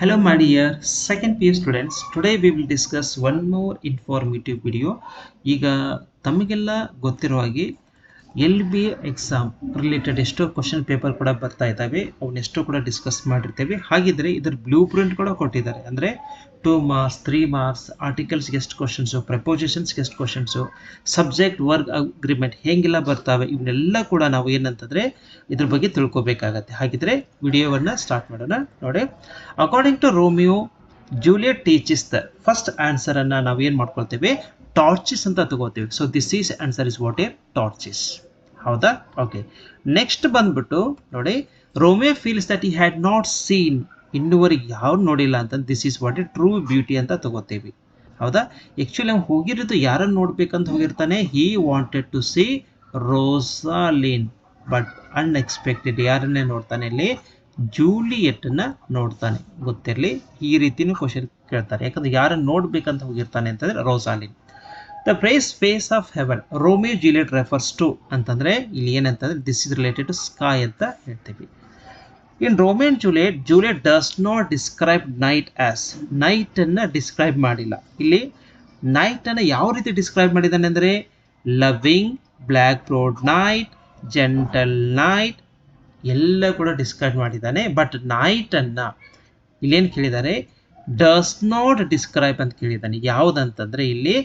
Hello my dear second PU students. Today we will discuss one more informative video. ಈಗ ತಮಗೆಲ್ಲ ಗೊತ್ತಿರೋ ಹಾಗೆ LB exam related ಎಷ್ಟೋ question paper ಕೂಡ ಬರ್ತಾ ಇದ್ದಾವೆ. ಅವನ್ನೆಷ್ಟೋ ಕೂಡ ಡಿಸ್ಕಸ್ ಮಾಡಿರ್ತೇವೆ. ಹಾಗಿದ್ರೆ ಇದರ ಬ್ಲೂ ಪ್ರಿಂಟ್ ಕೂಡ ಕೊಟ್ಟಿದ್ದಾರೆ. ಅಂದರೆ 2 marks 3 marks ಆರ್ಟಿಕಲ್ಸ್ಗೆ ಎಷ್ಟು ಕ್ವಶನ್ಸು, ಪ್ರಪೋಸಿಷನ್ಸ್ಗೆ ಎಷ್ಟು ಕ್ವಶನ್ಸು, ಸಬ್ಜೆಕ್ಟ್ ವರ್ಕ್ ಅಗ್ರಿಮೆಂಟ್ ಹೇಗೆಲ್ಲ ಬರ್ತಾವೆ, ಇವನ್ನೆಲ್ಲ ಕೂಡ ನಾವು ಏನಂತಂದರೆ ಇದ್ರ ಬಗ್ಗೆ ತಿಳ್ಕೊಬೇಕಾಗತ್ತೆ. ಹಾಗಿದ್ರೆ ವಿಡಿಯೋವನ್ನು ಸ್ಟಾರ್ಟ್ ಮಾಡೋಣ. ನೋಡಿ, according to Romeo Juliet teaches the first ಆನ್ಸರನ್ನು ನಾವು ಏನು ಮಾಡ್ಕೊಳ್ತೇವೆ, ಟಾರ್ಚಿಸ್ ಅಂತ ತಗೋತೀವಿ. So this is answer is what a torches. ಹೌದಾ? ಓಕೆ. ನೆಕ್ಸ್ಟ್ ಬಂದ್ಬಿಟ್ಟು ನೋಡಿ, Romeo feels that he had not seen, ಇನ್ನುವರೆಗೆ ಯಾರು ನೋಡಿಲ್ಲ ಅಂತ, this is what a true beauty ಅಂತ ತಗೋತೀವಿ. ಹೌದಾ? ಆ್ಯಕ್ಚುಲಿ ಅವ್ನು ಹೋಗಿರೋದು ಯಾರನ್ನು ನೋಡ್ಬೇಕಂತ ಹೋಗಿರ್ತಾನೆ, he wanted to see Rosaline, but unexpected ಯಾರನ್ನೇ ನೋಡ್ತಾನೆ ಇಲ್ಲಿ, ಜೂಲಿಯೆಟ್ನ ನೋಡ್ತಾನೆ. ಗೊತ್ತಿರಲಿ, ಈ ರೀತಿನೂ ಕ್ವಶನ್ ಕೇಳ್ತಾರೆ. ಯಾಕಂದ್ರೆ ಯಾರನ್ನು ನೋಡ್ಬೇಕಂತ ಹೋಗಿರ್ತಾನೆ ಅಂತಂದ್ರೆ Rosaline. The phrase face of heaven Romeo Juliet refers to ಅಂತಂದ್ರೆ ಇಲ್ಲಿ ಏನಂತಂದ್ರೆ this is related to sky ಅಂತ ಹೇಳ್ತೀವಿ. In Romeo and Juliet does not describe night as, night ಅನ್ನ ಡಿಸ್ಕ್ರೈಬ್ ಮಾಡಿಲ್ಲ. ಇಲ್ಲಿ ನೈಟ್ ಅನ್ನ ಯಾವ ರೀತಿ ಡಿಸ್ಕ್ರೈಬ್ ಮಾಡಿದ್ದಾನೆ ಅಂದ್ರೆ loving, black browed night, gentle night ಎಲ್ಲ ಕೂಡ ಡಿಸ್ಕ್ರೈಬ್ ಮಾಡಿದ್ದಾನೆ. ಬಟ್ ನೈಟ್ ಅನ್ನ ಇಲ್ಲೇನು ಕೇಳಿದ್ದಾರೆ, ಡಸ್ ನಾಟ್ ಡಿಸ್ಕ್ರೈಬ್ ಅಂತ ಕೇಳಿದ್ದಾನೆ. ಯಾವುದಂತಂದ್ರೆ ಇಲ್ಲಿ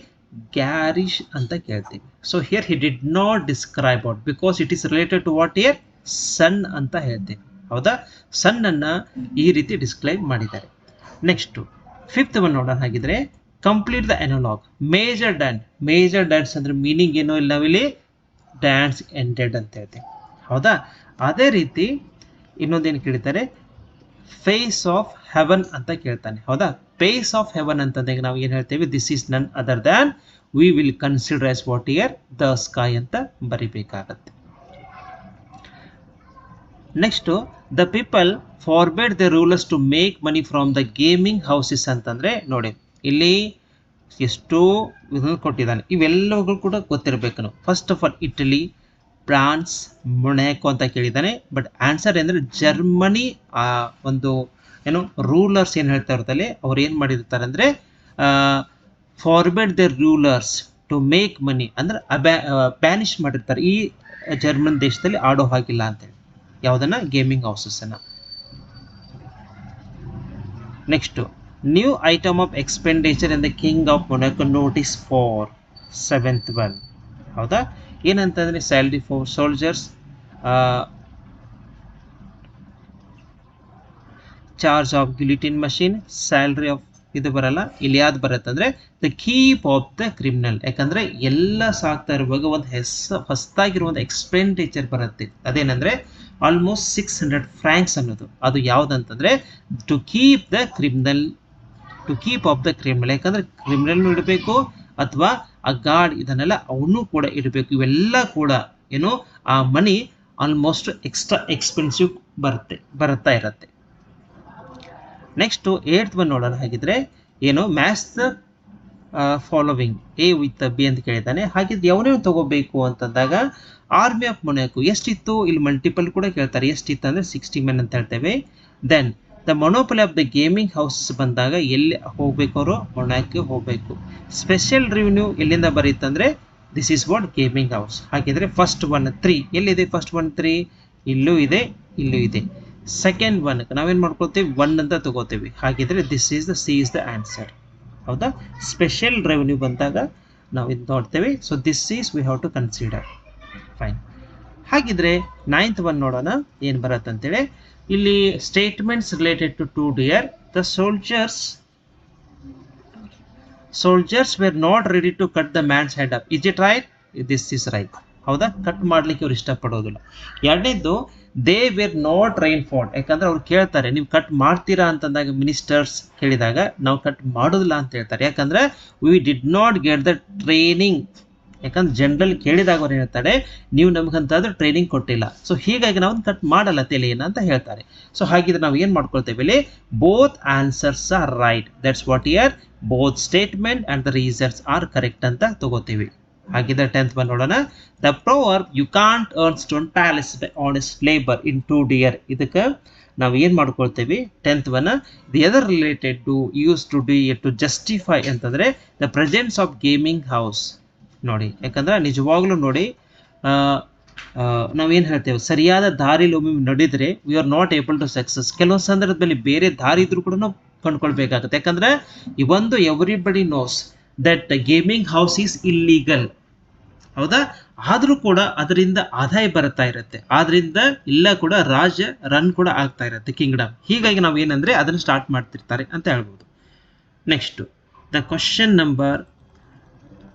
ಗ್ಯಾರಿಶ್ ಅಂತ ಕೇಳ್ತೀವಿ. So here he did not describe out because it is related to what here sun ಅಂತ ಹೇಳ್ತೀವಿ. ಹೌದಾ? ಸನ್ ಅನ್ನ ಈ ರೀತಿ ಡಿಸ್ಕ್ರೈಬ್ ಮಾಡಿದ್ದಾರೆ. ನೆಕ್ಸ್ಟ್ ಫಿಫ್ತ್ ಒನ್ ನೋಡೋಣ. ಹಾಗಿದ್ರೆ complete the analogue. Major dance ಅಂದ್ರೆ ಮೀನಿಂಗ್ ಏನೋ ಇಲ್ಲ, ನಾವಿಲ್ಲಿ ಡ್ಯಾನ್ಸ್ ಎಂಡೆಡ್ ಅಂತ ಹೇಳ್ತೀವಿ. ಹೌದಾ? ಅದೇ ರೀತಿ ಇನ್ನೊಂದೇನು ಕೇಳ್ತಾರೆ, ಫೇಸ್ ಆಫ್ ಹೆವನ್ ಅಂತ ಕೇಳ್ತಾನೆ. ಹೌದಾ? ಫೇಸ್ ಆಫ್ ಹೆವನ್ ಅಂತಂದಾಗ ನಾವು ಏನು ಹೇಳ್ತೇವೆ, this is none other than we will consider as what here the sky ಅಂತ ಬರಿಬೇಕಾಗತ್ತೆ. Next, the people forbade the rulers to make money from the gaming houses ಅಂತಂದ್ರೆ ನೋಡಿ, ಇಲ್ಲಿ ಎಷ್ಟೋ ಇದನ್ನು ಕೊಟ್ಟಿದ್ದಾನೆ. ಇವೆಲ್ಲವುಗಳು ಕೂಡ ಗೊತ್ತಿರಬೇಕು ನಾವು. First of all Italy, France, Monaco ಅಂತ ಕೇಳಿದ್ದಾನೆ. ಬಟ್ ಆನ್ಸರ್ ಅಂದರೆ ಜರ್ಮನಿ ಒಂದು ಏನು ರೂಲರ್ಸ್ ಏನು ಹೇಳ್ತಾ ಇರ್ತಾರೆ, ಅವ್ರು ಏನು ಮಾಡಿರ್ತಾರೆ ಅಂದರೆ forbade the rulers to make money ಅಂದ್ರೆ ಬ್ಯಾನಿಷ್ ಮಾಡಿರ್ತಾರೆ. ಈ ಜರ್ಮನ್ ದೇಶದಲ್ಲಿ ಆಡೋ ಹಾಗಿಲ್ಲ ಅಂತೇಳಿ. ಯಾವುದನ್ನ? ಗೇಮಿಂಗ್ ಹೌಸಸ್ ಅನ್ನ. Next, new item of expenditure in the king of Monaco notice for 7th one. ಹೌದಾ? ಏನಂತಂದರೆ salary for soldiers, charge of guillotine machine, salary of ಇದು ಬರಲ್ಲ. ಇಲ್ಲಿ ಯಾವ್ದು ಬರುತ್ತೆ ಅಂದರೆ the keep of the criminal. ಯಾಕಂದರೆ ಎಲ್ಲ ಸಾಕ್ತಾ ಇರುವಾಗ ಒಂದು ಹೊಸದಾಗಿರುವ ಒಂದು ಎಕ್ಸ್ಪೆಂಡಿಚರ್ ಬರುತ್ತೆ. ಅದೇನಂದರೆ ಆಲ್ಮೋಸ್ಟ್ 600 ಫ್ರಾಂಕ್ಸ್ ಅನ್ನೋದು. ಅದು ಯಾವುದಂತಂದರೆ to keep the criminal, to keep of the criminal. ಯಾಕಂದರೆ ಕ್ರಿಮಿನಲ್ನು ಇಡಬೇಕು ಅಥವಾ ಆ ಗಾರ್ಡ್ ಇದನ್ನೆಲ್ಲ ಅವನು ಕೂಡ ಇಡಬೇಕು. ಇವೆಲ್ಲ ಕೂಡ ಏನು ಆ ಮನಿ ಆಲ್ಮೋಸ್ಟ್ ಎಕ್ಸ್ಟ್ರಾ ಎಕ್ಸ್ಪೆನ್ಸಿವ್ ಬರುತ್ತಾ ಇರುತ್ತೆ. ನೆಕ್ಸ್ಟ್ 8th ಒನ್ ನೋಡೋಣ. ಹಾಗಿದ್ರೆ ಏನು match the following A with B ಅಂತ ಕೇಳಿದ್ದಾನೆ. ಹಾಗಿದ್ರೆ ಅವನೇ ತಗೋಬೇಕು ಅಂತಂದಾಗ ಆರ್ಮಿ ಆಫ್ ಮೊನಾಕೋ ಎಷ್ಟಿತ್ತು, ಇಲ್ಲಿ ಮಲ್ಟಿಪಲ್ ಕೂಡ ಕೇಳ್ತಾರೆ. ಎಷ್ಟಿತ್ತು ಅಂದರೆ 60 men ಅಂತ ಹೇಳ್ತೇವೆ. Then the monopoly of the gaming houses ಬಂದಾಗ ಎಲ್ಲಿ ಹೋಗ್ಬೇಕು, ಅವರು ಮೊನಾಕೋ ಹೋಗಬೇಕು. ಸ್ಪೆಷಲ್ ರೆವಿನ್ಯೂ ಎಲ್ಲಿಂದ ಬರೀತಂದ್ರೆ this is what gaming house. ಹಾಗಿದ್ರೆ ಫಸ್ಟ್ ಒನ್ 3 ಎಲ್ಲಿದೆ? ಫಸ್ಟ್ ಒನ್ 3 ಇಲ್ಲೂ ಇದೆ, ಇಲ್ಲೂ ಇದೆ. ಸೆಕೆಂಡ್ ಒನ್ ನಾವೇನು ಮಾಡ್ಕೊಳ್ತೀವಿ, 1 ಅಂತ ತಗೋತೀವಿ. ಹಾಗಿದ್ರೆ this is the C is the answer. ಹೌದಾ? ಸ್ಪೆಷಲ್ ರೆವಿನ್ಯೂ ಬಂದಾಗ ನಾವು ಇದು ನೋಡ್ತೇವೆ. So this is we have to consider. Fine. ಹಾಗಿದ್ರೆ 9th ಒನ್ ನೋಡೋಣ ಏನು ಬರುತ್ತೆ ಅಂತೇಳಿ. ಇಲ್ಲಿ statements related to 2 dear the soldiers were not ready to cut the man's head up. Is it right? This is right. ಹೌದಾ? Cut ಮಾಡ್ಲಿಕ್ಕೆ ಅವ್ರು ಇಷ್ಟಪಡೋದಿಲ್ಲ. ಎರಡನೇದು, they were not train for. ಯಾಕಂದ್ರೆ ಅವ್ರು ಕೇಳ್ತಾರೆ ನೀವು ಕಟ್ ಮಾಡ್ತೀರಾ ಅಂತಂದಾಗ, ಮಿನಿಸ್ಟರ್ಸ್ ಕೇಳಿದಾಗ ನಾವು ಕಟ್ ಮಾಡೋದಿಲ್ಲ ಅಂತ ಹೇಳ್ತಾರೆ. ಯಾಕಂದ್ರೆ we did not get the training. ಯಾಕಂದ್ರೆ ಜನರಲ್ ಕೇಳಿದಾಗ ಅವ್ರು ಹೇಳ್ತಾರೆ ನೀವು ನಮಗಂತಾದ್ರೂ ಟ್ರೈನಿಂಗ್ ಕೊಟ್ಟಿಲ್ಲ, ಸೊ ಹೀಗಾಗಿ ನಾವು ಕಟ್ ಮಾಡಲ್ಲ ತಲೆಯನ್ನ ಅಂತ ಹೇಳ್ತಾರೆ. ಸೊ ಹಾಗಿದ್ರೆ ನಾವು ಏನು ಮಾಡ್ಕೊಳ್ತೇವೆ ಇಲ್ಲಿ, both answers are right. That's what here both statement and the reasons are correct ಅಂತ ತಗೋತೀವಿ. ಹಾಗಿದ್ರೆ 10th ಒನ್ ನೋಡೋಣ. The proverb you can't earn stone palace by honest labour in 2 dear. ಇದಕ್ಕೆ ನಾವು ಏನು ಮಾಡ್ಕೊಳ್ತೇವೆ 10th one the other related to use to D to justify ಅಂತಂದರೆ the presence of gaming house ನೋಡಿ. ಯಾಕಂದ್ರೆ ನಿಜವಾಗ್ಲೂ ನೋಡಿ ನಾವೇನು ಹೇಳ್ತೇವೆ ಸರಿಯಾದ ದಾರಿಲಿ ಒಮ್ಮೆ ನಡೆದರೆ we are not able to success. ಕೆಲವೊಂದು ಸಂದರ್ಭದಲ್ಲಿ ಬೇರೆ ದಾರಿ ಇದ್ರೂ ಕೂಡ ನಾವು ಕಂಡುಕೊಳ್ಬೇಕಾಗುತ್ತೆ. ಯಾಕಂದರೆ ಈ ಒಂದು everybody knows that gaming house is illegal, ಹೌದಾ? ಆದರೂ ಕೂಡ ಅದರಿಂದ ಆದಾಯ ಬರ್ತಾ ಇರುತ್ತೆ, ಆದ್ರಿಂದ ಇಲ್ಲ ಕೂಡ ರಾಜ್ಯ ರನ್ ಕೂಡ ಆಗ್ತಾ ಇರುತ್ತೆ, ಕಿಂಗ್ಡಮ್. ಹೀಗಾಗಿ ನಾವು ಏನಂದರೆ ಅದನ್ನು ಸ್ಟಾರ್ಟ್ ಮಾಡ್ತಿರ್ತಾರೆ ಅಂತ ಹೇಳ್ಬೋದು. Next the question number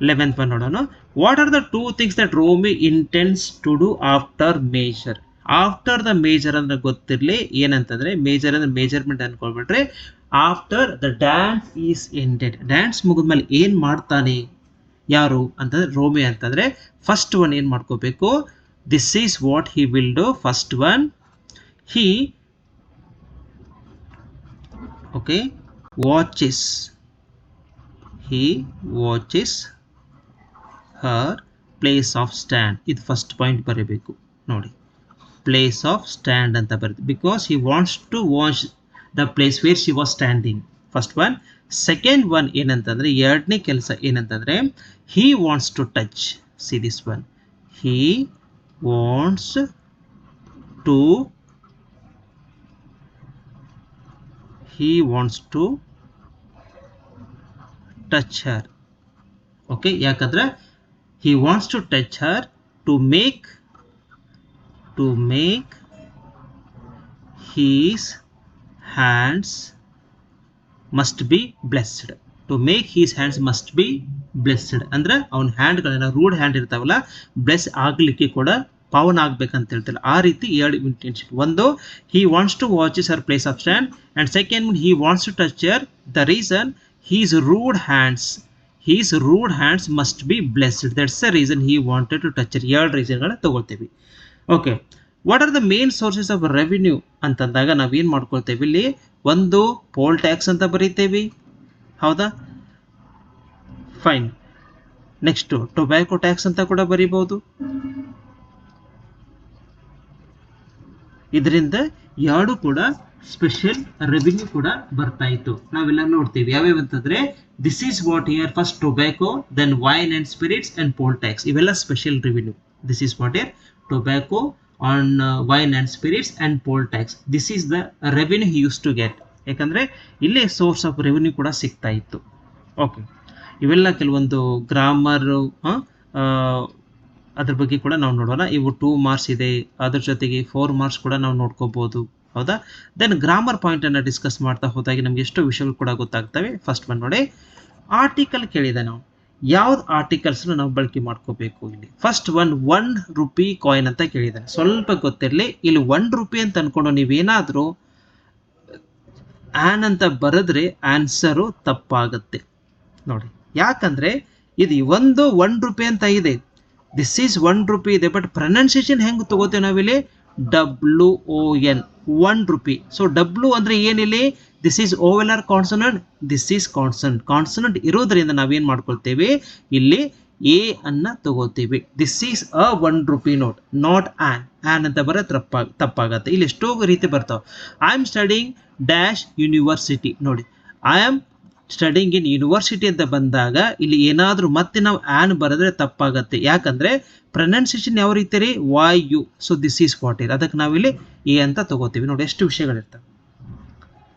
11th ನೋಡೋಣ. What are the 2 things that Romy intends to do after major? After the major ಅಂದ್ರೆ ಗೊತ್ತಿರಲಿ ಏನಂತಂದ್ರೆ, ಮೇಜರ್ ಅಂದ್ರೆ ಮೇಜರ್ಮೆಂಟ್ ಅನ್ಕೊಳ್ಬಿಟ್ರೆ, after the dance is ended, dance ಮುಗಿದ್ಮೇಲೆ ಏನು ಮಾಡ್ತಾನೆ ಯಾರು ಅಂತಂದ್ರೆ ರೋಮಿ ಅಂತಂದ್ರೆ ಫಸ್ಟ್ ಒನ್ ಏನು ಮಾಡ್ಕೋಬೇಕು, this is what he will do. First one he okay watches her place of stand. ಇದು ಫಸ್ಟ್ ಪಾಯಿಂಟ್ ಬರೀಬೇಕು ನೋಡಿ, ಪ್ಲೇಸ್ ಆಫ್ ಸ್ಟ್ಯಾಂಡ್ ಅಂತ ಬರುತ್ತೆ. Because he wants to watch the place where she was standing. First one. Second one ಏನಂತಂದರೆ, ಎರಡನೇ ಕೆಲಸ ಏನಂತಂದರೆ, he wants to touch. See this one, he wants to touch her. Okay, ಯಾಕಂದ್ರೆ he wants to touch her to make his hands must be blessed. To make his hands must be blessed ಅಂದ್ರೆ ಅವನ ಹ್ಯಾಂಡ್ಗಳನ್ನ rude hand ಇರ್ತಾವಲ್ಲ bless ಆಗ್ಲಿಕ್ಕೆ ಕೂಡ ಪಾವನ ಆಗ್ಬೇಕಂತ ಹೇಳ್ತಾರೆ. ಆ ರೀತಿ ಎರಡು ಇಂಟೆನ್ಷನ್. ಒಂದು, he wants to watch her place of stand, and second, he wants to touch her. The reason, his rude hands must be blessed. That's the reason he wanted to touch her. ಎರಡು ರೀಸನ್ಗಳನ್ನ ತಗೊಳ್ತೇವೆ. Okay, what are the main sources of revenue ಅಂತಂದಾಗ ನಾವೇನು ಮಾಡ್ಕೊಳ್ತೇವೆ ಇಲ್ಲಿ, ಒಂದು pole tax ಅಂತ ಬರೀತೇವೆ, ಹೌದಾ? Fine. Next tobacco tax ಅಂತ ಕೂಡ ಬರೀಬಹುದು. ಇದರಿಂದ ಎರಡು ಕೂಡ ಸ್ಪೆಷಲ್ ರೆವಿನ್ಯೂ ಕೂಡ ಬರ್ತಾ ಇತ್ತು. ನಾವೆಲ್ಲ ನೋಡ್ತೀವಿ ಯಾವ್ಯಾವ ಅಂತಂದ್ರೆ, this is what here, first tobacco, then wine and spirits and poll tax. ಇವೆಲ್ಲ special revenue. This is what here, tobacco on wine and spirits and poll tax. This is the revenue he use to get. ಯಾಕಂದ್ರೆ ಇಲ್ಲೇ source of revenue ಕೂಡ ಸಿಗ್ತಾ ಇತ್ತು. Okay, ಇವೆಲ್ಲ ಕೆಲವೊಂದು grammar ಅದ್ರ ಬಗ್ಗೆ ಕೂಡ ನಾವು ನೋಡೋಣ. ಇವು 2 ಮಾರ್ಕ್ಸ್ ಇದೆ, ಅದ್ರ ಜೊತೆಗೆ 4 ಮಾರ್ಕ್ಸ್ ಕೂಡ ನಾವು ನೋಡ್ಕೋಬಹುದು, ಹೌದಾ? ದೆನ್ ಗ್ರಾಮರ್ ಪಾಯಿಂಟ್ ಅನ್ನು ಡಿಸ್ಕಸ್ ಮಾಡ್ತಾ ಹೋದಾಗಿ ನಮ್ಗೆ ಎಷ್ಟೋ ವಿಷಯಗಳು ಕೂಡ ಗೊತ್ತಾಗ್ತವೆ. ಫಸ್ಟ್ ಒನ್ ನೋಡಿ, ಆರ್ಟಿಕಲ್ ಕೇಳಿದೆ. ನಾವು ಯಾವ್ದು ಆರ್ಟಿಕಲ್ಸ್ ನಾವು ಬಳಕೆ ಮಾಡ್ಕೋಬೇಕು ಇಲ್ಲಿ. ಫಸ್ಟ್ ಒನ್, 1 ರೂಪಿ ಕಾಯಿನ್ ಅಂತ ಕೇಳಿದ್ದಾನೆ. ಸ್ವಲ್ಪ ಗೊತ್ತಿರಲಿ, ಇಲ್ಲಿ 1 ರೂಪಿ ಅಂತ ಅನ್ಕೊಂಡು ನೀವೇನಾದ್ರೂ ಆನ್ ಅಂತ ಬರೆದ್ರೆ ಆನ್ಸರು ತಪ್ಪಾಗುತ್ತೆ ನೋಡಿ. ಯಾಕಂದ್ರೆ ಇದು 1 ರೂಪಿ ಅಂತ ಇದೆ, ದಿಸ್ ಈಸ್ 1 ರೂಪಿ ಇದೆ, ಬಟ್ ಪ್ರೊನೌನ್ಸಿಯೇಷನ್ ಹೆಂಗೆ ತಗೋತೇವೆ ನಾವಿಲ್ಲಿ, WON, 1 ರೂಪಿ. ಸೊ ಡಬ್ಲ್ಯೂ ಅಂದ್ರೆ ಏನಿಲ್ಲಿ, this is vowel or consonant, this is consonant ಇರೋದ್ರಿಂದ ನಾವೇನ್ ಮಾಡ್ಕೊಳ್ತೇವೆ ಇಲ್ಲಿ ಎ ಅನ್ನ ತಗೋತೀವಿ. This is a 1 rupee note, not an ಅಂತ ಬರೋ ತಪ್ಪಾಗತ್ತೆ. ಇಲ್ಲಿ ಎಷ್ಟೋ ರೀತಿ ಬರ್ತಾವೆ. I am studying dash university ನೋಡಿ, I am studying in university ಅಂತ ಬಂದಾಗ ಇಲ್ಲಿ ಏನಾದರೂ ಮತ್ತೆ ನಾವು ಆನ್ ಬರೆದ್ರೆ ತಪ್ಪಾಗತ್ತೆ. ಯಾಕಂದ್ರೆ ಪ್ರೊನೌನ್ಸಿಯೇಷನ್ ಯಾವ ರೀತಿ ರೀ, YU. So this is what here, ಅದಕ್ಕೆ ನಾವಿಲ್ಲಿ ಎ ಅಂತ ತಗೋತೀವಿ ನೋಡಿ. ಎಷ್ಟು ವಿಷಯಗಳಿರ್ತವೆ.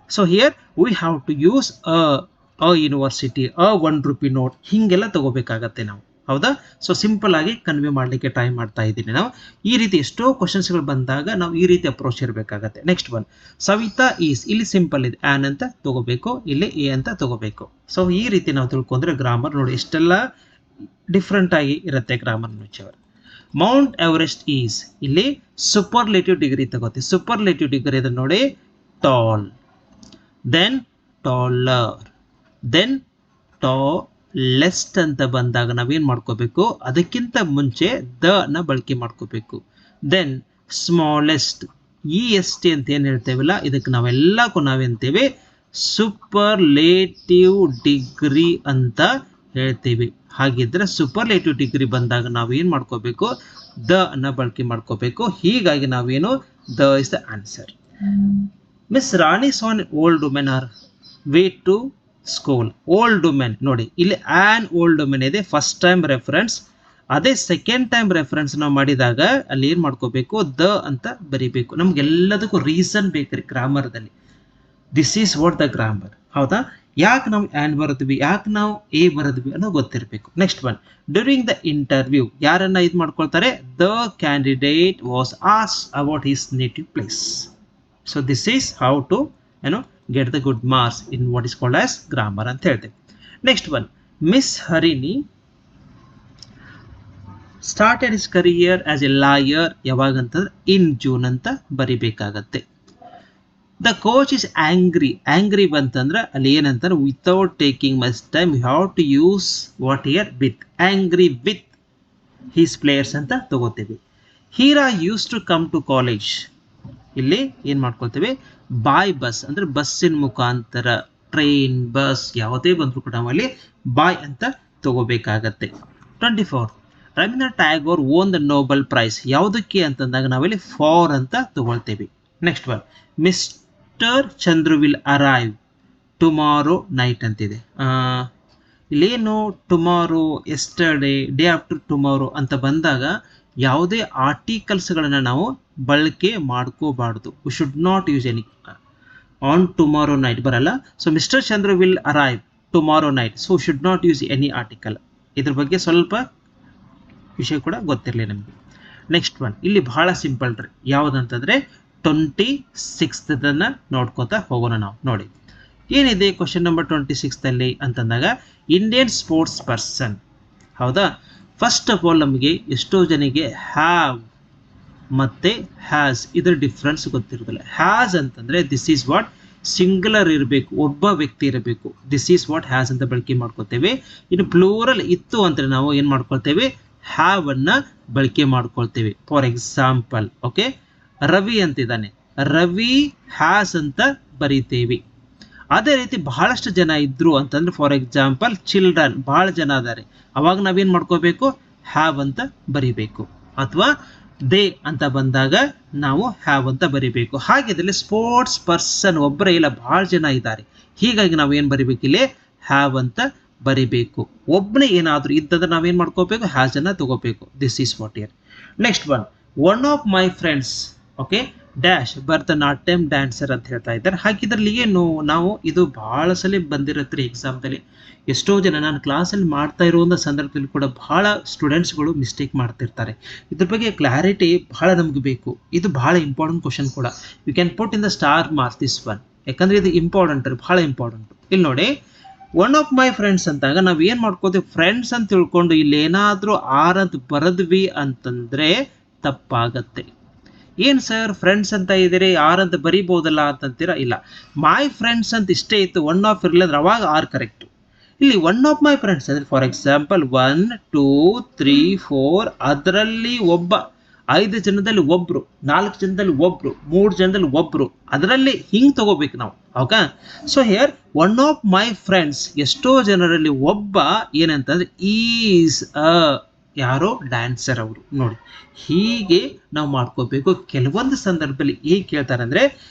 So here we have to use a university, a 1 rupee note, ಹಿಂಗೆಲ್ಲ ತಗೋಬೇಕಾಗತ್ತೆ ನಾವು, ಹೌದಾ? ಸೊ ಸಿಂಪಲ್ ಆಗಿ ಕನ್ವೆ ಮಾಡಲಿಕ್ಕೆ ಟ್ರೈ ಮಾಡ್ತಾ ಇದ್ದೀನಿ ನಾವು. ಈ ರೀತಿ ಎಷ್ಟೋ ಕ್ವಶನ್ಸ್ಗಳು ಬಂದಾಗ ನಾವು ಈ ರೀತಿ ಅಪ್ರೋಚ್ ಇರಬೇಕಾಗತ್ತೆ. ನೆಕ್ಸ್ಟ್ ಒನ್, ಸವಿತಾ ಈಸ್, ಇಲ್ಲಿ ಸಿಂಪಲ್ ಇದೆ, ಆನ್ ಅಂತ ತಗೋಬೇಕು, ಇಲ್ಲಿ ಎ ಅಂತ ತಗೋಬೇಕು. ಸೊ ಈ ರೀತಿ ನಾವು ತಿಳ್ಕೊಂಡ್ರೆ ಗ್ರಾಮರ್ ನೋಡಿ ಎಷ್ಟೆಲ್ಲ ಡಿಫ್ರೆಂಟ್ ಆಗಿ ಇರುತ್ತೆ ಗ್ರಾಮರ್ ವಿಷಯ. ಮೌಂಟ್ ಎವರೆಸ್ಟ್ ಈಸ್, ಇಲ್ಲಿ ಸೂಪರ್ಲೇಟಿವ್ ಡಿಗ್ರಿ ತಗೋತೀವಿ. ಸೂಪರ್ಲೇಟಿವ್ ಡಿಗ್ರಿ ಇದೆ ನೋಡಿ, tall, then taller, then tallest ಅಂತ ಬಂದಾಗ ನಾವೇನು ಮಾಡ್ಕೋಬೇಕು, ಅದಕ್ಕಿಂತ ಮುಂಚೆ ದ ನ ಬಳಕೆ ಮಾಡ್ಕೋಬೇಕು. ದೆನ್ ಸ್ಮಾಲೆಸ್ಟ್, EST ಅಂತ ಏನು ಹೇಳ್ತೇವಲ್ಲ, ಇದಕ್ಕೆ ನಾವೆಲ್ಲಕ್ಕೂ ನಾವೇಂತೇವೆ ಸೂಪರ್ಲೇಟಿವ್ ಡಿಗ್ರಿ ಅಂತ ಹೇಳ್ತೀವಿ. ಹಾಗಿದ್ರೆ ಸೂಪರ್ಲೇಟಿವ್ ಡಿಗ್ರಿ ಬಂದಾಗ ನಾವೇನು ಮಾಡ್ಕೋಬೇಕು, ದ ಅನ್ನ ಬಳಕೆ ಮಾಡ್ಕೋಬೇಕು. ಹೀಗಾಗಿ ನಾವೇನು, the is the answer. Miss Rani saw an old women her way to school. Old women ನೋಡಿ, ಇಲ್ಲಿ ಆನ್ ಓಲ್ಡ್ ವುಮೆನ್ ಇದೆ, ಫಸ್ಟ್ ಟೈಮ್ ರೆಫರೆನ್ಸ್. ಅದೇ ಸೆಕೆಂಡ್ ಟೈಮ್ ರೆಫರೆನ್ಸ್ ನಾವು ಮಾಡಿದಾಗ ಅಲ್ಲಿ ಏನು ಮಾಡ್ಕೋಬೇಕು, ದ ಅಂತ ಬರಿಬೇಕು. ನಮ್ಗೆಲ್ಲದಕ್ಕೂ ರೀಸನ್ ಬೇಕ್ರಿ ಗ್ರಾಮರ್ದಲ್ಲಿ. This is what the grammar. ಹೌದಾ? ಯಾಕೆ ನಾವು ಆ್ಯಂಡ್ ಬರೆದ್ವಿ, ಯಾಕೆ ನಾವು ಎ ಬರೆದ್ವಿ ಅನ್ನೋ ಗೊತ್ತಿರಬೇಕು. Next one, during the interview ಯಾರನ್ನ ಇದು ಮಾಡ್ಕೊಳ್ತಾರೆ, ದ ಕ್ಯಾಂಡಿಡೇಟ್ ವಾಸ್ ಆಸ್ about his native place. So this is how to get the good marks in what is called as grammar ಅಂತ ಹೇಳ್ತೇವೆ. Next one, Miss Harini started his career as a lawyer. ಯಾವಾಗಂತಂದ್ರೆ in June ಅಂತ ಬರಿಬೇಕಾಗತ್ತೆ. The coach is angry ಬಂತಂದ್ರೆ ಅಲ್ಲಿ ಏನಂತಾರೆ, without taking much time you have to use what here with. Angry with his players ಅಂತ ತಗೋತೀವಿ. Heera use to come to college. ಇಲ್ಲಿ ಏನು ಮಾಡ್ಕೊಳ್ತೇವೆ, ಬಾಯ್ ಬಸ್ ಅಂದರೆ ಬಸ್ಸಿನ ಮುಖಾಂತರ, ಟ್ರೈನ್ ಬಸ್ ಯಾವುದೇ ಬಂದರೂ ಕೂಡ ನಾವಲ್ಲಿ ಬಾಯ್ ಅಂತ ತಗೋಬೇಕಾಗತ್ತೆ. 24, Rabindranath Tagore won the Nobel prize. ಯಾವುದಕ್ಕೆ ಅಂತಂದಾಗ ನಾವಿಲ್ಲಿ ಫಾರ್ ಅಂತ ತಗೊಳ್ತೇವೆ. Next one, mister Chandru will arrive tomorrow night ಅಂತಿದೆ. ಇಲ್ಲೇನು tomorrow, yesterday, day after tomorrow ಅಂತ ಬಂದಾಗ ಯಾವುದೇ ಆರ್ಟಿಕಲ್ಸ್ಗಳನ್ನು ನಾವು ಬಳಕೆ ಮಾಡ್ಕೋಬಾರ್ದು. We should not use any. An tomorrow night ಬರಲ್ಲ. So mister Chandru will arrive tomorrow night, so should not use any article. ಇದ್ರ ಬಗ್ಗೆ ಸ್ವಲ್ಪ ವಿಷಯ ಕೂಡ ಗೊತ್ತಿರಲಿ ನಮಗೆ. ನೆಕ್ಸ್ಟ್ ಒನ್, ಇಲ್ಲಿ ಬಹಳ ಸಿಂಪಲ್ ರೀ. ಯಾವುದಂತಂದರೆ 26 ನೋಡ್ಕೋತಾ ಹೋಗೋಣ ನಾವು. ನೋಡಿ ಏನಿದೆ ಕ್ವಶನ್ ನಂಬರ್ 26 ಅಂತಂದಾಗ, ಇಂಡಿಯನ್ ಸ್ಪೋರ್ಟ್ಸ್ ಪರ್ಸನ್. ಹೌದಾ? ಫಸ್ಟ್ ಆಫ್ ಆಲ್ ನಮಗೆ ಎಷ್ಟೋ ಜನಿಗೆ ಹ್ಯಾವ್ ಮತ್ತು ಹ್ಯಾಸ್ ಇದರ ಡಿಫ್ರೆನ್ಸ್ ಗೊತ್ತಿರೋದಿಲ್ಲ. ಹ್ಯಾಸ್ ಅಂತಂದರೆ ದಿಸ್ ಈಸ್ ವಾಟ್ ಸಿಂಗುಲರ್ ಇರಬೇಕು, ಒಬ್ಬ ವ್ಯಕ್ತಿ ಇರಬೇಕು. ದಿಸ್ ಈಸ್ ವಾಟ್ ಹ್ಯಾಸ್ ಅಂತ ಬಳಕೆ ಮಾಡ್ಕೊಳ್ತೇವೆ. ಇನ್ನು ಪ್ಲೂರಲ್ ಇತ್ತು ಅಂದರೆ ನಾವು ಏನು ಮಾಡ್ಕೊಳ್ತೇವೆ, ಹ್ಯಾವ್ ಅನ್ನ ಬಳಕೆ ಮಾಡ್ಕೊಳ್ತೇವೆ. ಫಾರ್ ಎಕ್ಸಾಂಪಲ್, ಓಕೆ, ರವಿ ಅಂತಿದ್ದಾನೆ, ರವಿ ಹ್ಯಾಸ್ ಅಂತ ಬರೀತೇವೆ. ಅದೇ ರೀತಿ ಬಹಳಷ್ಟು ಜನ ಇದ್ರು ಅಂತಂದ್ರೆ, ಫಾರ್ ಎಕ್ಸಾಂಪಲ್ ಚಿಲ್ಡ್ರನ್, ಬಹಳ ಜನ ಅದಾರೆ, ಅವಾಗ ನಾವೇನು ಮಾಡ್ಕೋಬೇಕು, ಹ್ಯಾವ್ ಅಂತ ಬರಿಬೇಕು. ಅಥವಾ ದೇ ಅಂತ ಬಂದಾಗ ನಾವು ಹ್ಯಾವ್ ಅಂತ ಬರಿಬೇಕು. ಹಾಗಿದ್ರೆ ಸ್ಪೋರ್ಟ್ಸ್ ಪರ್ಸನ್ ಒಬ್ಬರೇ ಇಲ್ಲ, ಬಹಳ ಜನ ಇದ್ದಾರೆ. ಹೀಗಾಗಿ ನಾವು ಏನು ಬರಿಬೇಕು, ಇಲ್ಲಿ ಹ್ಯಾವ್ ಅಂತ ಬರಿಬೇಕು. ಒಬ್ಬನೇ ಏನಾದರೂ ಇದ್ದಂದ್ರೆ ನಾವೇನು ಮಾಡ್ಕೋಬೇಕು, ಹ್ಯಾಸ್ ಅನ್ನ ತಗೋಬೇಕು. This is what year. Next one of my friends, okay, dash Bharatanatyam dancer ಅಂತ ಹೇಳ್ತಾ ಇದ್ದಾರೆ. ಹಾಗಿದ್ರಲ್ಲಿ ಏನು, ನಾವು ಇದು ಬಹಳ ಸಲ ಬಂದಿರತ್ರಿ ಎಕ್ಸಾಮ್ದಲ್ಲಿ. ಎಷ್ಟೋ ಜನ ನಾನು ಕ್ಲಾಸಲ್ಲಿ ಮಾಡ್ತಾ ಇರುವಂಥ ಸಂದರ್ಭದಲ್ಲಿ ಕೂಡ ಬಹಳ ಸ್ಟೂಡೆಂಟ್ಸ್ಗಳು ಮಿಸ್ಟೇಕ್ ಮಾಡ್ತಿರ್ತಾರೆ. ಇದ್ರ ಬಗ್ಗೆ ಕ್ಲಾರಿಟಿ ಬಹಳ ನಮ್ಗೆ ಬೇಕು. ಇದು ಬಹಳ ಇಂಪಾರ್ಟೆಂಟ್ ಕ್ವಶನ್ ಕೂಡ. You can put in the star marks this one, ಯಾಕಂದ್ರೆ ಇದು ಇಂಪಾರ್ಟೆಂಟ್, ಬಹಳ ಇಂಪಾರ್ಟೆಂಟ್. ಇಲ್ಲಿ ನೋಡಿ, ಒನ್ ಆಫ್ ಮೈ ಫ್ರೆಂಡ್ಸ್ ಅಂತಾಗ ನಾವು ಏನು ಮಾಡ್ಕೋತೀವಿ, ಫ್ರೆಂಡ್ಸ್ ಅಂತ ತಿಳ್ಕೊಂಡು ಇಲ್ಲಿ ಏನಾದರೂ ಆರ್ ಅಂತ ಬರೆದ್ವಿ ಅಂತಂದ್ರೆ ತಪ್ಪಾಗತ್ತೆ. ಏನು ಸರ್ ಫ್ರೆಂಡ್ಸ್ ಅಂತ ಇದ್ದೀರಿ, ಆರ್ ಅಂತ ಬರೀಬಹುದಲ್ಲ ಅಂತಂತೀರಾ? ಇಲ್ಲ, ಮೈ ಫ್ರೆಂಡ್ಸ್ ಅಂತ ಇಷ್ಟೇ ಇತ್ತು, ಒನ್ ಆಫ್ ಇರಲಿಲ್ಲ ಅಂದ್ರೆ ಅವಾಗ ಆರ್ ಕರೆಕ್ಟು. ಇಲ್ಲಿ ಒನ್ ಆಫ್ ಮೈ ಫ್ರೆಂಡ್ಸ್ ಅಂದರೆ ಫಾರ್ ಎಕ್ಸಾಂಪಲ್ 1 2 3 4, ಅದರಲ್ಲಿ ಒಬ್ಬ, 5 ಜನದಲ್ಲಿ ಒಬ್ರು, 4 ಜನದಲ್ಲಿ ಒಬ್ರು, 3 ಜನದಲ್ಲಿ ಒಬ್ರು, ಅದರಲ್ಲಿ ಹಿಂಗೆ ತಗೋಬೇಕು ನಾವು. Okay, so here one of my friends, ಎಷ್ಟೋ ಜನರಲ್ಲಿ ಒಬ್ಬ ಏನಂತಂದ್ರೆ ಈಸ್ ಅ, ಯಾರೋ ಡ್ಯಾನ್ಸರ್ ಅವರು. ನೋಡಿ ಹೀಗೆ ನಾವು ಮಾಡ್ಕೋಬೇಕು. ಕೆಲವೊಂದು ಸಂದರ್ಭದಲ್ಲಿ ಹೇಗೆ ಕೇಳ್ತಾರೆ ಅಂದರೆ,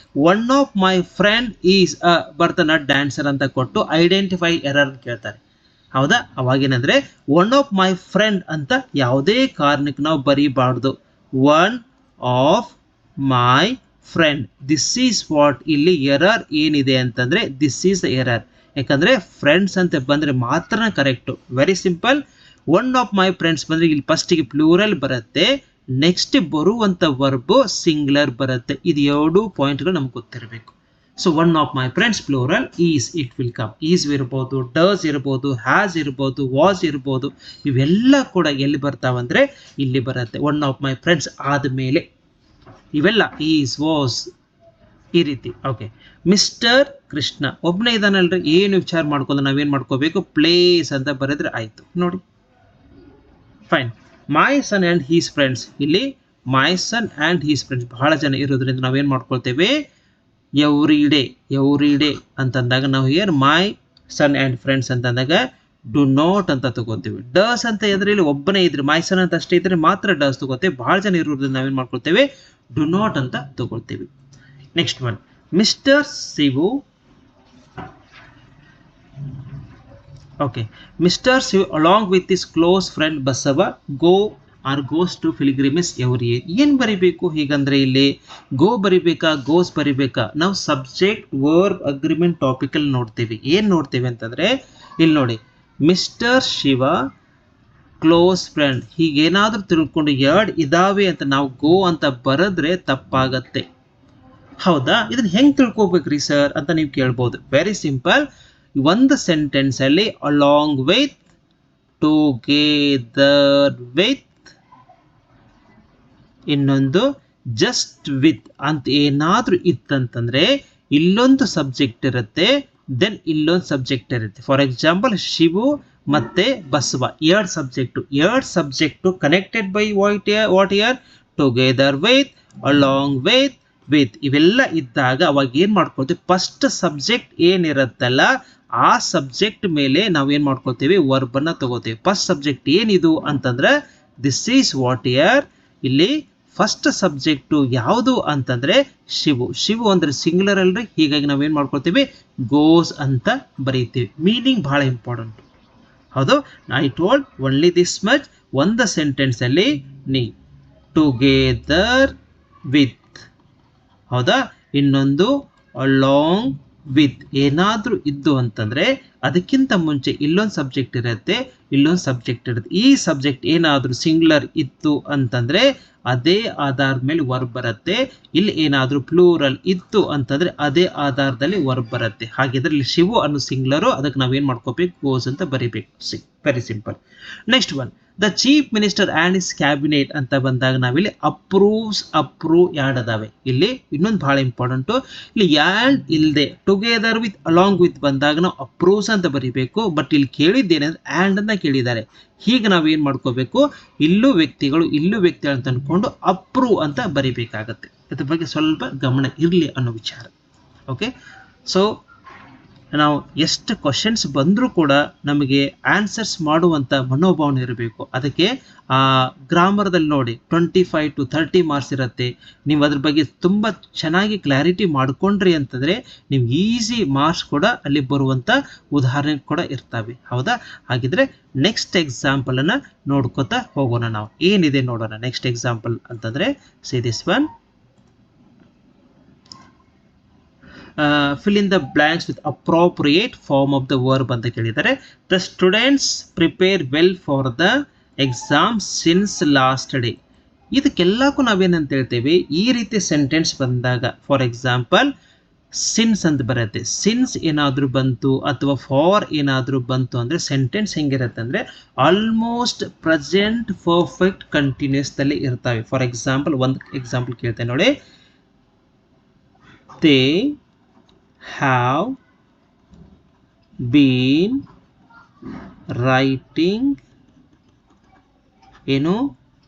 one of my friend is a Bharatanatyam dancer ಅಂತ ಕೊಟ್ಟು ಐಡೆಂಟಿಫೈ ಎರರ್ ಕೇಳ್ತಾರೆ. ಹೌದಾ? ಅವಾಗೇನಂದ್ರೆ ಒನ್ ಆಫ್ ಮೈ ಫ್ರೆಂಡ್ ಅಂತ ಯಾವುದೇ ಕಾರಣಕ್ಕೆ ನಾವು ಬರೀಬಾರ್ದು. One of my friend, this is what. ಇಲ್ಲಿ ಎರರ್ ಏನಿದೆ ಅಂತಂದ್ರೆ ದಿಸ್ ಈಸ್ ಎರರ್. ಯಾಕಂದ್ರೆ ಫ್ರೆಂಡ್ಸ್ ಅಂತ ಬಂದ್ರೆ ಮಾತ್ರ correct. Very simple. One of my friends ಬಂದ್ರೆ ಇಲ್ಲಿ ಫಸ್ಟಿಗೆ ಪ್ಲೂರಲ್ ಬರುತ್ತೆ, ನೆಕ್ಸ್ಟ್ ಬರುವಂತ ವರ್ಬ್ ಸಿಂಗ್ಯುಲರ್ ಬರುತ್ತೆ. ಇದು 2 ಪಾಯಿಂಟ್ಗಳು ನಮ್ಗೆ ಗೊತ್ತಿರಬೇಕು. So one of my friends plural is, it will come. Is ಇರ್ಬೋದು, ಡಸ್ ಇರ್ಬೋದು, ಹ್ಯಾಸ್ ಇರ್ಬೋದು, ವಾಸ್ ಇರ್ಬೋದು, ಇವೆಲ್ಲ ಕೂಡ ಎಲ್ಲಿ ಬರ್ತಾವಂದ್ರೆ ಇಲ್ಲಿ ಬರುತ್ತೆ. ಒನ್ ಆಫ್ ಮೈ ಫ್ರೆಂಡ್ಸ್ ಆದಮೇಲೆ ಇವೆಲ್ಲ ಈಸ್, ವಾಸ್, ಈ ರೀತಿ. ಓಕೆ, ಮಿಸ್ಟರ್ ಕೃಷ್ಣ ಒಬ್ಬನೇ ಇದಾನಲ್ರಿ, ಏನು ವಿಚಾರ ಮಾಡ್ಕೊಂಡು ನಾವೇನು ಮಾಡ್ಕೋಬೇಕು, ಪ್ಲೇಸ್ ಅಂತ ಬರೆದ್ರೆ ಆಯ್ತು. ನೋಡಿ fine. My son and his friends, ಇಲ್ಲಿ my son and his friends ಬಹಳ ಜನ ಇರೋದ್ರಿಂದ ನಾವೇನು ಮಾಡ್ಕೊಳ್ತೇವೆ, ಎವ್ರಿ ಡೇ ಅಂತಂದಾಗ ನಾವು here my son and friends ಅಂತಂದಾಗ ಡು ನಾಟ್ ಅಂತ ತಗೋತೀವಿ. ಡಸ್ ಅಂತ ಎದ್ರಲ್ಲಿ ಒಬ್ಬನೇ ಇದ್ರೆ, ಮೈ ಸನ್ ಅಂತ ಅಷ್ಟೇ ಇದ್ರೆ ಮಾತ್ರ ಡಸ್ ತಗೋತೇವೆ. ಬಹಳ ಜನ ಇರೋದ್ರಿಂದ ನಾವೇನು ಮಾಡ್ಕೊಳ್ತೇವೆ, ಡು ನಾಟ್ ಅಂತ ತಗೊಳ್ತೇವೆ. Next one, Mr. Shivu. Okay, Mr. Shivu along with his close friend Basava goes to pilgrimage every year. ಏನು ಬರಿಬೇಕು ಹೀಗಂದ್ರೆ ಇಲ್ಲಿ ಗೋ ಬರಿಬೇಕಾ ಗೋಸ್ ಬರಿಬೇಕಾ? ನಾವು ಸಬ್ಜೆಕ್ಟ್ ವರ್ಬ್ ಅಗ್ರಿಮೆಂಟ್ ಟಾಪಿಕಲ್ಲಿ ನೋಡ್ತೀವಿ. ಏನು ನೋಡ್ತೀವಿ ಅಂತಂದ್ರೆ ಇಲ್ಲಿ ನೋಡಿ, ಮಿಸ್ಟರ್ ಶಿವ ಕ್ಲೋಸ್ ಫ್ರೆಂಡ್, ಹೀಗೇನಾದ್ರೂ ತಿಳ್ಕೊಂಡು ಎರಡು ಇದಾವೆ ಅಂತ ನಾವು ಗೋ ಅಂತ ಬರೆದ್ರೆ ತಪ್ಪಾಗತ್ತೆ. ಹೌದಾ? ಇದನ್ನ ಹೆಂಗ್ ತಿಳ್ಕೊಬೇಕ್ರಿ ಸರ್ ಅಂತ ನೀವು ಕೇಳ್ಬೋದು. Very simple. ಒಂದು ಸೆಂಟೆನ್ಸ್ ಅಲ್ಲಿ ಅಲಾಂಗ್ ವಿತ್, ಟುಗೆದರ್ ವಿತ್, ಇನ್ನೊಂದು ಜಸ್ಟ್ ವಿತ್ ಅಂತ ಏನಾದ್ರೂ ಇತ್ತಂತಂದ್ರೆ ಇಲ್ಲೊಂದು ಸಬ್ಜೆಕ್ಟ್ ಇರುತ್ತೆ, ದೆನ್ ಇಲ್ಲೊಂದು ಸಬ್ಜೆಕ್ಟ್ ಇರುತ್ತೆ. ಫಾರ್ ಎಕ್ಸಾಂಪಲ್ ಶಿವು ಮತ್ತೆ ಬಸವ ಎರಡು subject connected by what year together with, along with ಇವೆಲ್ಲ ಇದ್ದಾಗ ಅವಾಗ ಏನ್ ಮಾಡ್ಕೊಳ್ತೀವಿ, ಫಸ್ಟ್ ಸಬ್ಜೆಕ್ಟ್ ಏನಿರುತ್ತಲ್ಲ ಆ ಸಬ್ಜೆಕ್ಟ್ ಮೇಲೆ ನಾವೇನ್ ಮಾಡ್ಕೊಳ್ತೀವಿ, ವರ್ಬ್ ಅನ್ನ ತಗೋತೀವಿ. ಫಸ್ಟ್ ಸಬ್ಜೆಕ್ಟ್ ಏನಿದು ಅಂತಂದ್ರೆ ದಿಸ್ ಈಸ್ ವಾಟ್ ಇಯರ್. ಇಲ್ಲಿ ಫಸ್ಟ್ ಸಬ್ಜೆಕ್ಟ್ ಯಾವುದು ಅಂತಂದ್ರೆ ಶಿವು ಅಂದ್ರೆ ಸಿಂಗ್ಯುಲರ್ ಅಲ್ರಿ, ಹೀಗಾಗಿ ನಾವೇನ್ ಮಾಡ್ಕೊಳ್ತೀವಿ, ಗೋಸ್ ಅಂತ ಬರೀತೀವಿ. ಮೀನಿಂಗ್ ಬಹಳ ಇಂಪಾರ್ಟೆಂಟ್. ಹೌದು, I told only this much. ಒಂದು ಸೆಂಟೆನ್ಸ್ ಅಲ್ಲಿ ನೀ ಟುಗೆದರ್ ವಿತ್, ಹೌದಾ, ಇನ್ನೊಂದು ಅಲಾಂಗ್ ವಿತ್ ಏನಾದ್ರೂ ಇದ್ದು ಅಂತಂದ್ರೆ ಅದಕ್ಕಿಂತ ಮುಂಚೆ ಇಲ್ಲೊಂದು ಸಬ್ಜೆಕ್ಟ್ ಇರುತ್ತೆ, ಇಲ್ಲೊಂದು ಸಬ್ಜೆಕ್ಟ್ ಇರುತ್ತೆ. ಈ ಸಬ್ಜೆಕ್ಟ್ ಏನಾದ್ರೂ ಸಿಂಗ್ಯುಲರ್ ಇತ್ತು ಅಂತಂದ್ರೆ ಅದೇ ಆಧಾರದ ಮೇಲೆ ವರ್ಬ್ ಬರುತ್ತೆ. ಇಲ್ಲಿ ಏನಾದ್ರೂ ಪ್ಲೂರಲ್ ಇತ್ತು ಅಂತಂದ್ರೆ ಅದೇ ಆಧಾರದಲ್ಲಿ ವರ್ಬ್ ಬರುತ್ತೆ. ಹಾಗಿದ್ರೆ ಇಲ್ಲಿ ಶಿವು ಅನ್ನೋ ಸಿಂಗ್ಯುಲರು, ಅದಕ್ಕೆ ನಾವೇನ್ ಮಾಡ್ಕೋಬೇಕು, ಗೋಸ್ ಅಂತ ಬರಿಬೇಕು. Very simple. Next one, the chief minister and is cabinet ಅಂತ ಬಂದಾಗ ನಾವಿಲ್ಲಿ ಅಪ್ರೂವ್ ಎರಡು ಅದಾವೆ. ಇಲ್ಲಿ ಇನ್ನೊಂದು ಬಹಳ ಇಂಪಾರ್ಟೆಂಟು, ಇಲ್ಲಿ ಆ್ಯಂಡ್ ಇಲ್ಲದೆ ಟುಗೆದರ್ ವಿತ್ ಅಲಾಂಗ್ ವಿತ್ ಬಂದಾಗ ನಾವು ಅಪ್ರೂವ್ಸ್ ಅಂತ ಬರಿಬೇಕು. ಬಟ್ ಇಲ್ಲಿ ಕೇಳಿದ್ದೇನೆಂದ್ರೆ ಆ್ಯಂಡ್ ಅಂತ ಕೇಳಿದ್ದಾರೆ. ಹೀಗೆ ನಾವೇನ್ ಮಾಡ್ಕೋಬೇಕು, ಇಲ್ಲೂ ವ್ಯಕ್ತಿಗಳು ಅಂತ ಅನ್ಕೊಂಡು ಅಪ್ರೂವ್ ಅಂತ ಬರಿಬೇಕಾಗತ್ತೆ. ಇದ್ರ ಬಗ್ಗೆ ಸ್ವಲ್ಪ ಗಮನ ಇರಲಿ ಅನ್ನೋ ವಿಚಾರ. ಓಕೆ, ಸೊ ನಾವು ಎಷ್ಟು ಕ್ವಶನ್ಸ್ ಬಂದರೂ ಕೂಡ ನಮಗೆ ಆನ್ಸರ್ಸ್ ಮಾಡುವಂಥ ಮನೋಭಾವನೆ ಇರಬೇಕು. ಅದಕ್ಕೆ ಆ ಗ್ರಾಮರ್ದಲ್ಲಿ ನೋಡಿ 25 to 30 ಮಾರ್ಕ್ಸ್ ಇರುತ್ತೆ. ನೀವು ಅದ್ರ ಬಗ್ಗೆ ತುಂಬ ಚೆನ್ನಾಗಿ ಕ್ಲಾರಿಟಿ ಮಾಡ್ಕೊಂಡ್ರಿ ಅಂತಂದರೆ ನೀವು ಈಸಿ ಮಾರ್ಕ್ಸ್ ಕೂಡ ಅಲ್ಲಿ ಬರುವಂಥ ಉದಾಹರಣೆ ಕೂಡ ಇರ್ತವೆ. ಹೌದಾ? ಹಾಗಿದ್ರೆ ನೆಕ್ಸ್ಟ್ ಎಕ್ಸಾಂಪಲನ್ನು ನೋಡ್ಕೋತಾ ಹೋಗೋಣ. ನಾವು ಏನಿದೆ ನೋಡೋಣ. ನೆಕ್ಸ್ಟ್ ಎಕ್ಸಾಂಪಲ್ ಅಂತಂದರೆ C this one. fill in the blanks with appropriate form of the verb ಅಂತ ಕೇಳಿದ್ದಾರೆ. The students prepare well for the exam since last day. ಇದಕ್ಕೆಲ್ಲಕ್ಕೂ ನಾವೇನಂತ ಹೇಳ್ತೇವೆ, ಈ ರೀತಿ ಸೆಂಟೆನ್ಸ್ ಬಂದಾಗ ಫಾರ್ ಎಕ್ಸಾಂಪಲ್ ಸಿನ್ಸ್ ಅಂತ ಬರುತ್ತೆ. ಸಿನ್ಸ್ ಏನಾದರೂ ಬಂತು ಅಥವಾ ಫಾರ್ ಏನಾದರೂ ಬಂತು ಅಂದರೆ ಸೆಂಟೆನ್ಸ್ ಹೆಂಗಿರುತ್ತೆ ಅಂದರೆ ಆಲ್ಮೋಸ್ಟ್ ಪ್ರೆಸೆಂಟ್ ಪರ್ಫೆಕ್ಟ್ ಕಂಟಿನ್ಯೂಸ್ದಲ್ಲಿ ಇರ್ತವೆ. ಫಾರ್ ಎಕ್ಸಾಂಪಲ್ ಒಂದು ಎಕ್ಸಾಂಪಲ್ ಕೇಳ್ತೇನೆ ನೋಡಿ. They have been writing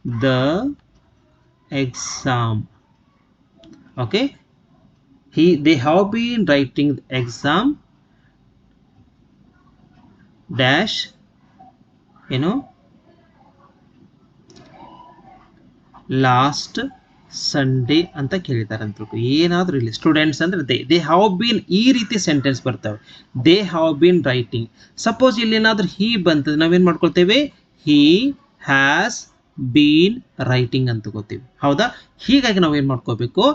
the exam. Okay, they have been writing the exam dash last Sunday ಅಂತ ಕೇಳಿದ್ದಾರೆ ಅಂತ. ಏನಾದರೂ ಇಲ್ಲಿ ಸ್ಟೂಡೆಂಟ್ಸ್ ಅಂದ್ರೆ ದೇ ಹ್ಯಾವ್ ಬೀನ್, ಈ ರೀತಿ ಸೆಂಟೆನ್ಸ್ ಬರ್ತವೆ. They have been writing. Suppose ಇಲ್ಲಿ ಏನಾದರೂ ಹೀ ಬಂತಂದ್ರೆ ನಾವೇನು ಮಾಡ್ಕೊಳ್ತೇವೆ, ಹೀ ಹ್ಯಾಸ್ ಬೀನ್ ರೈಟಿಂಗ್ ಅಂತ ತಗೋತೀವಿ. ಹೌದಾ? ಹೀಗಾಗಿ ನಾವೇನು ಮಾಡ್ಕೋಬೇಕು,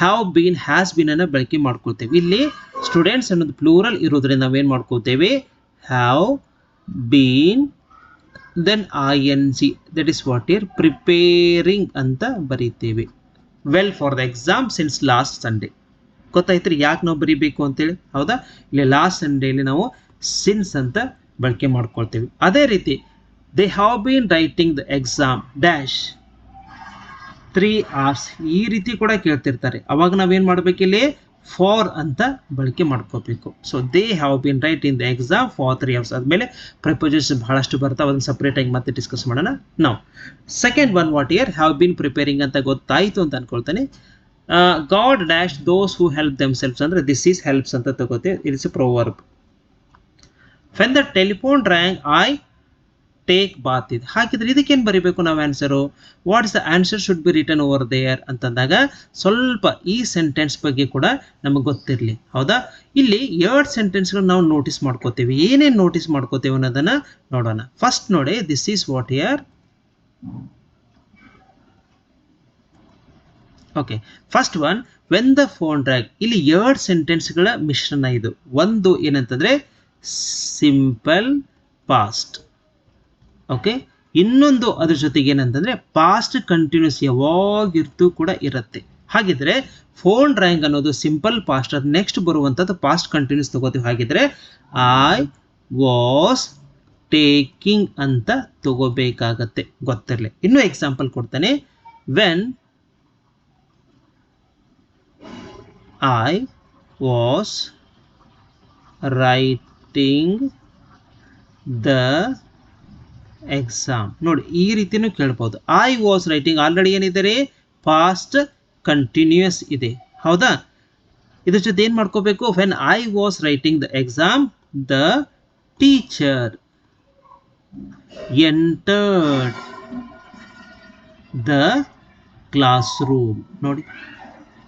ಹ್ಯಾವ್ ಬೀನ್ ಹ್ಯಾಸ್ ಬೀನ್ ಅನ್ನು ಬಳಕೆ ಮಾಡ್ಕೊಳ್ತೇವೆ. ಇಲ್ಲಿ ಸ್ಟೂಡೆಂಟ್ಸ್ ಅನ್ನೋದು ಪ್ಲೂರಲ್ ಇರೋದ್ರಿಂದ ನಾವೇನು ಮಾಡ್ಕೋತೇವೆ, have been then ING, that is what year preparing ಅಂತ ಬರೀತೇವೆ. Well for the exam since last Sunday. ಗೊತ್ತಾಯ್ತು ಯಾಕೆ ನಾವು ಬರೀಬೇಕು ಅಂತೇಳಿ? ಹೌದಾ? ಇಲ್ಲಿ ಲಾಸ್ಟ್ ಸಂಡೇಲಿ ನಾವು ಸಿನ್ಸ್ ಅಂತ ಬಳಕೆ ಮಾಡ್ಕೊಳ್ತೇವೆ. ಅದೇ ರೀತಿ they have been writing the exam dash 3 hours, ಈ ರೀತಿ ಕೂಡ ಕೇಳ್ತಿರ್ತಾರೆ. ಅವಾಗ ನಾವೇನು ಮಾಡಬೇಕಿಲ್ಲಿ, ಫಾರ್ ಅಂತ ಬಳಕೆ ಮಾಡ್ಕೋಬೇಕು. So they have been writing the exam for 3 hours. ಆದಮೇಲೆ ಪ್ರಪೋಸಸ್ ಬಹಳಷ್ಟು ಬರ್ತಾವೆ, ಅದನ್ನು ಸಪ್ರೇಟಾಗಿ ಮತ್ತೆ ಡಿಸ್ಕಸ್ ಮಾಡೋಣ. ನಾವು second one what year have been preparing ಅಂತ ಗೊತ್ತಾಯಿತು ಅಂತ ಅನ್ಕೊಳ್ತಾನೆ. God dash those who help themselves ಅಂದರೆ ದಿಸ್ ಈಸ್ ಹೆಲ್ಪ್ಸ್ ಅಂತ ತಗೋತೀವಿ. It's a proverb. When the telephone rang I take bath ಇದೆ. ಹಾಗಿದ್ರೆ ಇದಕ್ಕೇನು ಬರೀಬೇಕು ನಾವು answer? What is the answer should be return over there ಅಂತಂದಾಗ ಸ್ವಲ್ಪ ಈ ಸೆಂಟೆನ್ಸ್ ಬಗ್ಗೆ ಕೂಡ ನಮಗೆ ಗೊತ್ತಿರಲಿ. ಹೌದಾ? ಇಲ್ಲಿ 2 ಸೆಂಟೆನ್ಸ್ಗಳು ನಾವು ನೋಟಿಸ್ ಮಾಡ್ಕೋತೀವಿ. ಏನೇನು ನೋಟಿಸ್ ಮಾಡ್ಕೋತೀವಿ ಅನ್ನೋದನ್ನ ನೋಡೋಣ. ಫಸ್ಟ್ ನೋಡಿ, this is what here. Okay, first one, when the phone ರ್ಯಾಂಗ್. ಇಲ್ಲಿ 2 ಸೆಂಟೆನ್ಸ್ಗಳ ಮಿಶ್ರಣ ಇದು. ಒಂದು ಏನಂತಂದ್ರೆ ಸಿಂಪಲ್ ಪಾಸ್ಟ್. ಓಕೆ, ಇನ್ನೊಂದು ಅದ್ರ ಜೊತೆಗೆ ಏನಂತಂದ್ರೆ ಪಾಸ್ಟ್ ಕಂಟಿನ್ಯೂಸ್, ಯಾವಾಗಿರ್ತೂ ಕೂಡ ಇರುತ್ತೆ. ಹಾಗಿದ್ರೆ ಫೋನ್ ರ್ಯಾಂಗ್ ಅನ್ನೋದು ಸಿಂಪಲ್ ಪಾಸ್ಟ್, ಅದು ನೆಕ್ಸ್ಟ್ ಬರುವಂಥದ್ದು ಪಾಸ್ಟ್ ಕಂಟಿನ್ಯೂಸ್ ತಗೋತೀವಿ. ಹಾಗಿದ್ರೆ ಐ ವಾಸ್ ಟೇಕಿಂಗ್ ಅಂತ ತಗೋಬೇಕಾಗತ್ತೆ, ಗೊತ್ತಿರಲಿ. ಇನ್ನೂ ಎಕ್ಸಾಂಪಲ್ ಕೊಡ್ತಾನೆ. When I was writing the exam. ನೋಡಿ, ಈ ರೀತಿನೂ ಕೇಳ್ಬೋದು. ಐ ವಾಸ್ ರೈಟಿಂಗ್ ಆಲ್ರೆಡಿ ಏನಿದೆ, ಪಾಸ್ಟ್ ಕಂಟಿನ್ಯೂಸ್ ಇದೆ. ಹೌದಾ? ಇದ್ರ ಜೊತೆ ಏನು ಮಾಡ್ಕೋಬೇಕು? When I was writing the exam, the teacher entered the class room. ನೋಡಿ,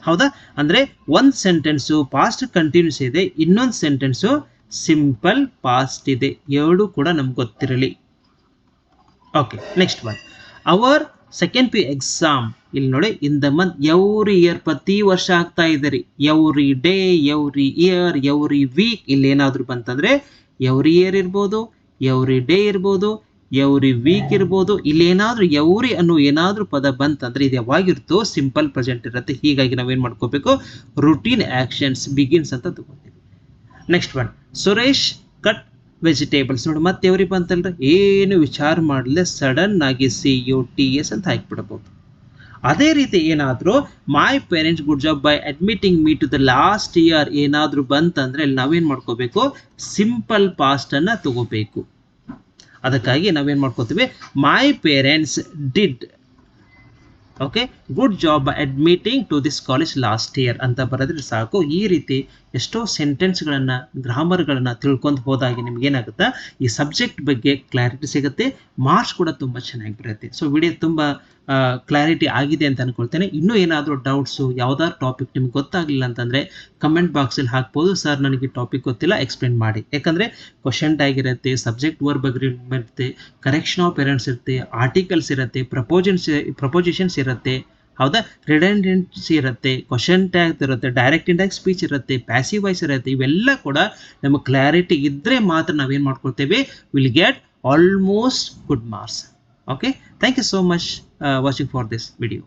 ಹೌದಾ? ಅಂದರೆ ಒಂದು ಸೆಂಟೆನ್ಸು ಪಾಸ್ಟ್ ಕಂಟಿನ್ಯೂಸ್ ಇದೆ, ಇನ್ನೊಂದು ಸೆಂಟೆನ್ಸು ಸಿಂಪಲ್ ಪಾಸ್ಟ್ ಇದೆ. ಎರಡು ಕೂಡ ನಮ್ಗೆ ಗೊತ್ತಿರಲಿ. Okay, next one, our second P exam. ಇಲ್ಲಿ ನೋಡಿ, in the month, every year, ಪ್ರತಿ ವರ್ಷ ಆಗ್ತಾ ಇದೆ ರೀ. Every day, every year, every week. ಇಲ್ಲಿ ಏನಾದರೂ ಬಂತಂದ್ರೆ ಎವ್ರಿ ಇಯರ್ ಇರ್ಬೋದು, ಎವ್ರಿ ಡೇ ಇರ್ಬೋದು, ಎವ್ರಿ ವೀಕ್ ಇರ್ಬೋದು. ಇಲ್ಲಿ ಏನಾದರೂ ಎವ್ರಿ ಅನ್ನೋ ಏನಾದರೂ ಪದ ಬಂತಂದ್ರೆ ಇದು ಯಾವಾಗಿರ್ತೋ ಸಿಂಪಲ್ ಪ್ರೆಸೆಂಟ್ ಇರುತ್ತೆ. ಹೀಗಾಗಿ ನಾವೇನು ಮಾಡ್ಕೋಬೇಕು? ರುಟೀನ್ ಆಕ್ಷನ್ಸ್ ಬಿಗಿನ್ಸ್ ಅಂತ ತಗೋತೀವಿ. Next one, Suresh cut vegetables. ನೋಡಿ, ಮತ್ತೆ ಎವ್ರಿ ಬಂತಲ್ರಿ, ಏನು ವಿಚಾರ ಮಾಡಲಿಲ್ಲ, ಸಡನ್ ಆಗಿ CUTS ಅಂತ ಹಾಕಿಬಿಡಬಹುದು. ಅದೇ ರೀತಿ ಏನಾದರೂ my parents good job by admitting me to the last year ಏನಾದರೂ ಬಂತಂದ್ರೆ ಇಲ್ಲಿ ನಾವೇನು ಮಾಡ್ಕೋಬೇಕು? ಸಿಂಪಲ್ ಪಾಸ್ಟ್ ಅನ್ನ ತಗೋಬೇಕು. ಅದಕ್ಕಾಗಿ ನಾವೇನು ಮಾಡ್ಕೋತೀವಿ? My parents did okay good job by admitting to this college last year ಅಂತ ಬರೆದ್ರೆ ಸಾಕು. ಈ ರೀತಿ ಎಷ್ಟೋ ಸೆಂಟೆನ್ಸ್ಗಳನ್ನು, ಗ್ರಾಮರ್ಗಳನ್ನು ತಿಳ್ಕೊಂಡು ಹೋದಾಗೆ ನಿಮ್ಗೇನಾಗುತ್ತೆ, ಈ ಸಬ್ಜೆಕ್ಟ್ ಬಗ್ಗೆ ಕ್ಲಾರಿಟಿ ಸಿಗುತ್ತೆ, ಮಾರ್ಕ್ಸ್ ಕೂಡ ತುಂಬ ಚೆನ್ನಾಗಿ ಬರುತ್ತೆ. ಸೊ ವಿಡಿಯೋ ತುಂಬ ಕ್ಲಾರಿಟಿ ಆಗಿದೆ ಅಂತ ಅನ್ಕೊಳ್ತೇನೆ. ಇನ್ನೂ ಏನಾದರೂ ಡೌಟ್ಸು, ಯಾವುದಾದ್ರು ಟಾಪಿಕ್ ನಿಮ್ಗೆ ಗೊತ್ತಾಗಲಿಲ್ಲ ಅಂತಂದರೆ ಕಮೆಂಟ್ ಬಾಕ್ಸಲ್ಲಿ ಹಾಕ್ಬೋದು. ಸರ್ ನನಗೆ ಟಾಪಿಕ್ ಗೊತ್ತಿಲ್ಲ, ಎಕ್ಸ್ಪ್ಲೇನ್ ಮಾಡಿ. ಯಾಕಂದರೆ ಕ್ವಶನ್ ಟ್ಯಾಗ್ ಇರುತ್ತೆ, ಸಬ್ಜೆಕ್ಟ್ ವರ್ಬ್ ಅಗ್ರೀಮೆಂಟ್ ಇರುತ್ತೆ, ಕರೆಕ್ಷನ್ ಆಫ್ ಎರೆಂಡ್ಸ್ ಇರುತ್ತೆ, ಆರ್ಟಿಕಲ್ಸ್ ಇರುತ್ತೆ, ಪ್ರಪೋಸಿಷನ್ಸ್ ಇರುತ್ತೆ. ಹೌದಾ? ರಿಡೆಂಡೆನ್ಸಿ ಇರುತ್ತೆ, ಕ್ವಶನ್ ಟ್ಯಾಗ್ ಇರುತ್ತೆ, ಡೈರೆಕ್ಟ್ ಇಂಡೈರೆಕ್ಟ್ ಸ್ಪೀಚ್ ಇರುತ್ತೆ, ಪ್ಯಾಸಿವ್ ವಾಯ್ಸ್ ಇರುತ್ತೆ. ಇವೆಲ್ಲ ಕೂಡ ನಮಗೆ ಕ್ಲಾರಿಟಿ ಇದ್ದರೆ ಮಾತ್ರ ನಾವೇನು ಮಾಡ್ಕೊಳ್ತೇವೆ? Will get almost good marks. Okay, thank you so much watching for this video.